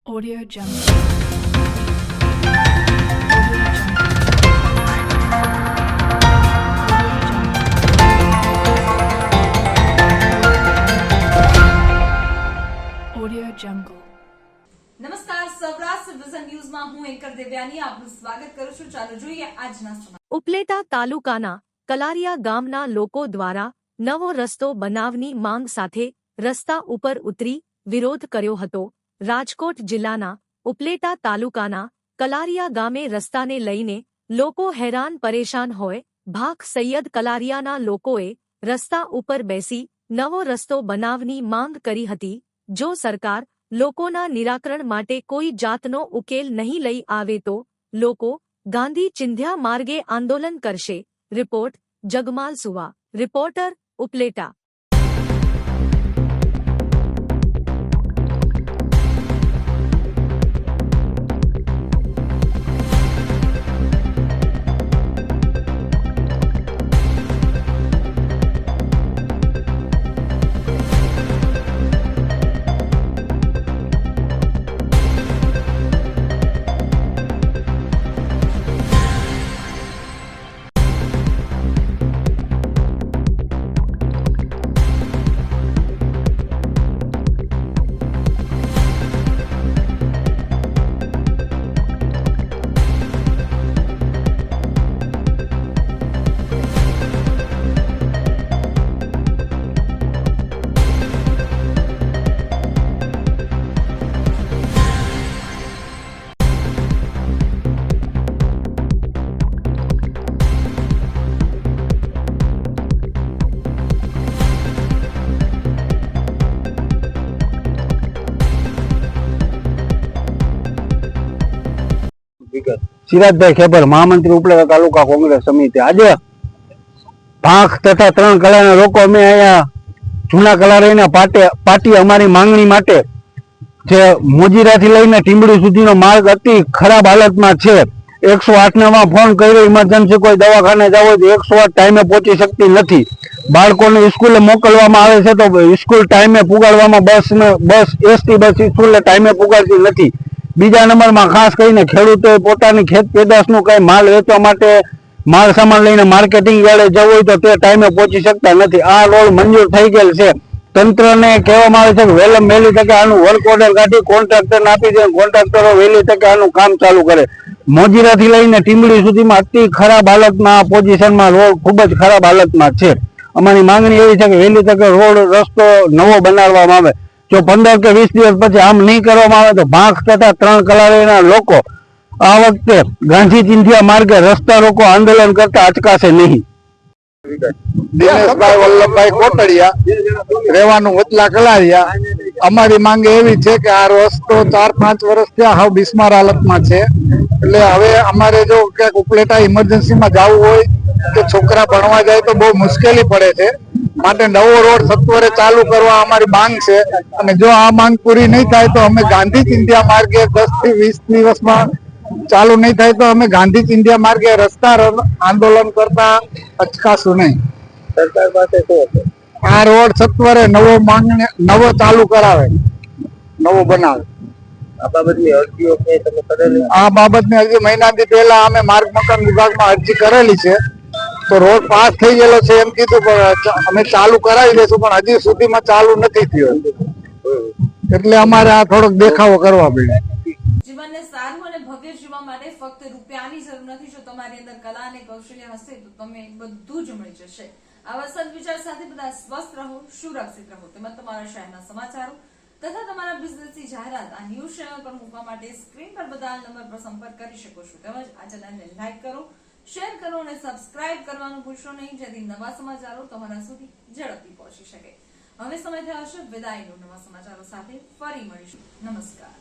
Audio Jungle. Audio Jungle. નમસ્કાર, Saurashtra vision ન્યૂઝમાં હું એન્કર દેવ્યાની આપનું સ્વાગત કરું છું. ચાલો જોઈએ આજના સમાચાર. ઉપલેટા તાલુકાના કલારિયા ગામના લોકો દ્વારા નવો રસ્તો બનાવની માંગ સાથે રસ્તા ઉપર ઉતરી વિરોધ કર્યો હતો. રાજકોટ જિલ્લાના ઉપલેટા તાલુકાના કલારિયા ગામે રસ્તાને લઈને લોકો હેરાન પરેશાન હોય ભાખ સૈયદ કલારિયાના લોકોએ રસ્તા ઉપર બેસી નવો રસ્તો બનાવની માંગ કરી હતી. જો સરકાર લોકોના નિરાકરણ માટે કોઈ જાતનો ઉકેલ નહીં લઈ આવે તો લોકો ગાંધી ચિંધ્યા માર્ગે આંદોલન કરશે. રિપોર્ટ જગમાલ સુવા. રિપોર્ટર ઉપલેટા. સિરાજભાઈ ખેબર, મહામંત્રી ઉપલેટા તાલુકા કોંગ્રેસ સમિતિ. આજે પાંખ તથા 3 કલાના લોકો અમે અહીંયા જૂના કલારીના પાટી અમારી માંગણી માટે જે મોજીરાથી લઈને ટીંબડી સુધીનો માર્ગ અતિ ખરાબ હાલતમાં છે. 108 ફોન કર્યો, ઇમરજન્સી કોઈ દવાખાને જવું હોય તો 108 ટાઈમે પહોંચી શકતી નથી. બાળકોને સ્કૂલે મોકલવામાં આવે છે તો સ્કૂલ ટાઈમે પુગાડવામાં બસ એસટી બસ સ્કૂલે ટાઈમે પુગાડતી નથી. બીજા નંબરમાં ખાસ કરીને ખેડૂતોએ પોતાની ખેત પેદાશનું કઈ માલ વેચવા માટે માલ સામાન લઈને માર્કેટિંગ યાર્ડે જવું હોય તો તે ટાઈમે પહોંચી શકતા નથી. આ રોડ મંજૂર થઈ ગયેલ છે. તંત્રને કહેવામાં આવે છે કે વહેલી તકે આનું વર્ક ઓર્ડર કાઢી કોન્ટ્રાક્ટરને આપી દે, કોન્ટ્રાક્ટરો વહેલી તકે આનું કામ ચાલુ કરે. મોજીરાથી લઈને ટીંબડી સુધીમાં અતિ ખરાબ હાલતમાં પોઝિશનમાં રોડ ખૂબ જ ખરાબ હાલતમાં છે. અમારી માંગણી એવી છે કે વહેલી તકે રોડ રસ્તો નવો બનાવવામાં આવે. જો 15 કે 20 દિવસ પછી આમ નહીં કરવામાં આવે તો ભાખ તથા 3 કલારીના લોકો આ વખતે ગાંધી ચિંધ્યા માર્ગે રસ્તા રોકો આંદોલન કરતા અચકાશે નહીં. દિનેશભાઈ વલ્લભભાઈ કોટડિયા, રહેવાનું વતલા કલારિયા. અમારી માંગ એવી છે કે આ રસ્તો 4-5 વર્ષ ત્યાં હાવ બિસ્માર હાલતમાં છે. એટલે હવે અમારે જો ક્યાંક ઉપલેટા ઇમરજન્સીમાં જવું હોય કે છોકરા ભણવા જાય તો બહુ મુશ્કેલી પડે છે. માટે નવો રોડ સત્વરે ચાલુ કરવા અમારી માંગ છે. અને જો આ માંગ પૂરી નહીં થાય તો અમે ગાંધી ચિંધ્યા માર્ગે 10 થી 20 દિવસમાં ચાલુ નહીં થાય તો અમે ગાંધી ચિંધ્યા માર્ગે રસ્તા આંદોલન કરતા અચકાશું નહીં. સરકાર પાસે શું આ રોડ સત્વરે નવો ચાલુ કરાવે, નવો બનાવે. આ બાબતની અરજી મહિનાથી પહેલા અમે માર્ગ મકાન વિભાગમાં અરજી કરેલી છે. તો રોડ પાસ થઈ ગયેલો છે એમ કીધું, પણ અમે ચાલુ કરાવી દઈશું, પણ હજી સુધીમાં ચાલુ નથી થયો. એટલે અમારે આ થોડોક દેખાવો કરવા પડે. જીવનને સારું અને ભવ્ય જીવવા માટે ફક્ત રૂપિયાની જરૂર નથી. જો તમારી અંદર કલા અને કૌશલ્ય હશે તો તમે બધું જ મળી જશે. આવા સદવિચાર સાથે બધા સ્વસ્થ રહો, સુરક્ષિત રહો. તેમજ તમારા શહેરના સમાચારો તથા તમારા બિઝનેસની જાહેરાત આ ન્યૂઝ ચેનલ પર મૂકવા માટે સ્ક્રીન પર બધા નંબર પર સંપર્ક કરી શકો છો. તેમજ આ ચેનલને લાઈક કરો, શેર કરો અને સબસ્ક્રાઇબ કરવાનું ભૂલશો નહીં, જેથી નવા સમાચારો તમારા સુધી ઝડપથી પહોંચી શકે. હવે સમય થયો છે વિદાયનો. નવા સમાચારો સાથે ફરી મળીશું. નમસ્કાર.